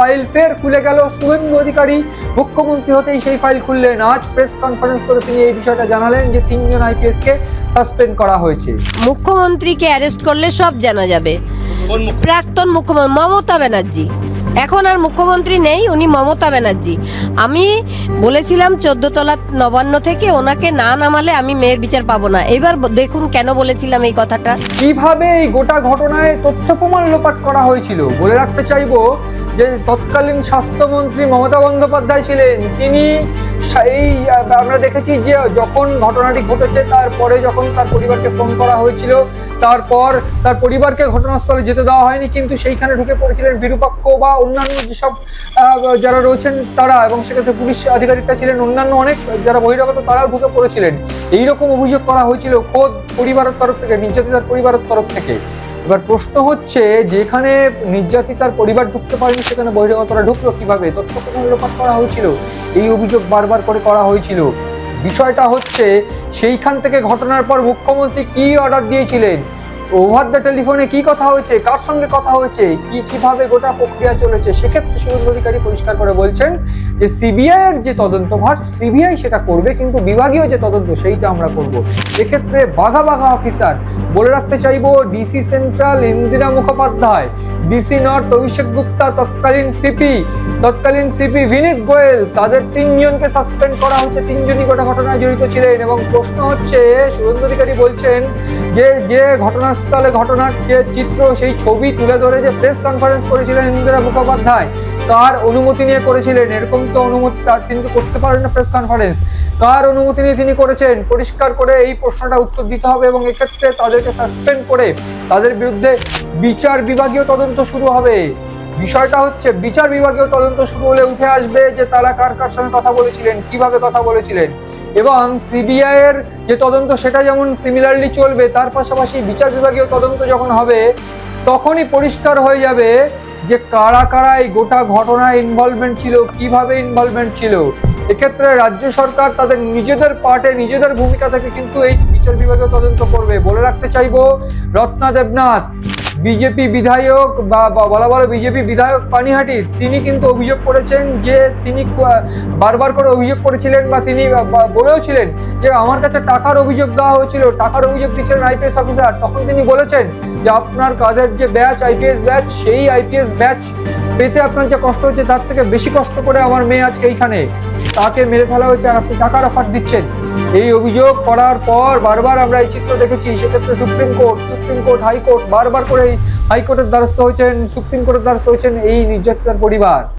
File ফের খুলে গেল। শুভেন্দু অধিকারী মুখ্যমন্ত্রী হতেই সেই ফাইল খুললেন। আজ প্রেস কনফারেন্স করে তিনি এই বিষয়টা জানালেন যে 3 জন আইপিএস কে সাসপেন্ড করা হয়েছে। মুখ্যমন্ত্রীকে অ্যারেস্ট করলে সব জানা যাবে। প্রাক্তন মুখ্যমন্ত্রী মমতা ব্যানার্জি, এখন আর মুখ্যমন্ত্রী নেই, উনি মমতা ব্যানার্জি। আমি বলেছিলাম 14 তলা নবান্ন থেকে ওনাকে না নামালে আমি মেয়ের বিচার পাবো না। এবার দেখুন কেন বলেছিলাম এই কথাটা। কিভাবে এই গোটা ঘটনায় তথ্য প্রমাণ লোপাট করা হয়েছিল বলে রাখতে চাইবো যে তৎকালীন স্বাস্থ্যমন্ত্রী মমতা বন্দ্যোপাধ্যায় ছিলেন। তিনি এই আমরা দেখেছি যে যখন ঘটনাটি ঘটেছে তারপরে যখন তার পরিবারকে ফোন করা হয়েছিল, তারপর তার পরিবারকে ঘটনাস্থলে যেতে দেওয়া হয়নি, কিন্তু সেইখানে ঢুকে পড়েছিলেন বিরূপাক্ষ বা অন্যান্য যেসব যারা রয়েছেন তারা, এবং সেক্ষেত্রে পুলিশ আধিকারিকরা ছিলেন, অন্যান্য অনেক যারা বহিরাগত তারাও ঢুকে পড়েছিলেন। এইরকম অভিযোগ করা হয়েছিল খোদ পরিবারের তরফ থেকে, নির্যাতিতার পরিবারের তরফ থেকে। এবার প্রশ্ন হচ্ছে, যেখানে নির্যাতিতার পরিবার ঢুকতে পারেনি সেখানে বহিরাগতরা ঢুকলো কিভাবে? তথ্য প্রমাণ লোপাট করা হয়েছিল, এই অভিযোগ বারবার করে করা হয়েছিল। বিষয়টা হচ্ছে সেইখান থেকে ঘটনার পর মুখ্যমন্ত্রী কি অর্ডার দিয়েছিলেন, ওভার দ্য টেলিফোনে কি কথা হয়েছে, কার সঙ্গে কথা হয়েছে, কিভাবে গোটা প্রক্রিয়া চলেছে, সেক্ষেত্রে শুভেন্দু অধিকারী পরিষ্কার করে বলছেন যে সিবিআই এর যে তদন্তভার সিবিআই সেটা করবে, কিন্তু বিভাগীয় যে তদন্ত সেইটা আমরা করব। এক্ষেত্রে বাঘা বাঘা অফিসার বলে রাখতে চাইবো, DC central Indira Mukhopadhyay, DC north Abhishek Gupta, তৎকালীন সিপি বিনীত গোয়েল, তাদের 3 জনকে সাসপেন্ড করা হচ্ছে। 3 জনই গোটা ঘটনায় জড়িত ছিলেন। এবং প্রশ্ন হচ্ছে, শুভেন্দু অধিকারী বলছেন যে ঘটনাস্থলে ঘটনার যে চিত্র সেই ছবি তুলে ধরে যে প্রেস কনফারেন্স করেছিলেন ইন্দিরা মুখোপাধ্যায়, কার অনুমতি নিয়ে করেছিলেন? এরকম তো অনুমতি তিনি তো করতে পারেন না প্রেস কনফারেন্স। কার অনুমতি নিয়ে তিনি করেছেন? পরিষ্কার করে এই প্রশ্নটা উত্তর দিতে হবে, এবং এক্ষেত্রে তাদেরকে সাসপেন্ড করে তাদের বিরুদ্ধে বিচার বিভাগীয় তদন্ত শুরু হবে। বিষয়টা হচ্ছে, বিচার বিভাগীয় তদন্ত শুরু হলে উঠে আসবে যে তারা কার কার সঙ্গে কথা বলেছিলেন, কিভাবে কথা বলেছিলেন, এবং সিবিআই এর যে তদন্ত সেটা যেমন সিমিলারলি চলবে, তার পাশাপাশি বিচার বিভাগীয় তদন্ত যখন হবে তখনই পরিষ্কার হয়ে যাবে যে কারা কারা এই গোটা ঘটনায় ইনভলভমেন্ট ছিল, কিভাবে ইনভলভমেন্ট ছিল। এক্ষেত্রে রাজ্য সরকার তাদের নিজেদের পার্টে, নিজেদের ভূমিকা থেকে কিন্তু এই বিচার বিভাগীয় তদন্ত করবে। বলে রাখতে চাইবো, রত্না দেবনাথ বিজেপি বিধায়ক বা বলা বলে বিজেপি বিধায়ক পানিহাটির, তিনি কিন্তু অভিযোগ করেছেন যে তিনি বারবার করে অভিযোগ করেছিলেন বা তিনি বলেও ছিলেন যে আমার কাছে টাকার অভিযোগ দেওয়া হয়েছিল, টাকার অভিযোগ দিচ্ছিলেন আইপিএস অফিসার। তখন তিনি বলেছেন যে আপনার কাজের যে ব্যাচ আইপিএস ব্যাচ, সেই আইপিএস ব্যাচ পেতে আপনার যে কষ্ট হচ্ছে তার থেকে বেশি কষ্ট করে আমার মেয়ে আজকে এইখানে, তাকে মেরে ফেলা হয়েছে আর আপনি টাকার অফার দিচ্ছেন। এই অভিযোগ করার পর বারবার আমরা এই চিত্র দেখেছি। সেক্ষেত্রে সুপ্রিম কোর্ট হাইকোর্ট বারবার করে হাইকোর্টের দ্বারস্থ হয়েছেন, সুপ্রিম কোর্টের দ্বারস্থ হয়েছেন এই নির্যাতিতার পরিবার।